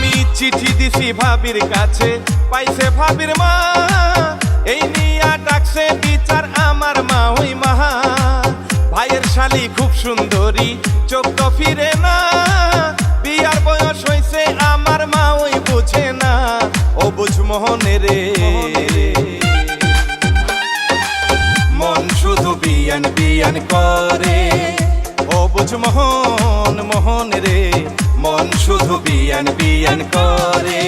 আমি চিঠি দিছি ভাবির কাছে, পাইছে ভাবির মা, এই নিয়া ডাকছে বিচার আমার মা ওই মাহা। ভাইয়ের শালি খুব সুন্দরী, চোখ তো ফিরে না, বিয়ার বয়স হইছে আমার মা ওই বুঝে না, ও বুঝ মোহনে রে। মন শুধু বিয়ান বিয়ান করে, ও বুঝ মোহন মোহন রে, মন শুধু বিয়ান বিয়ান করে।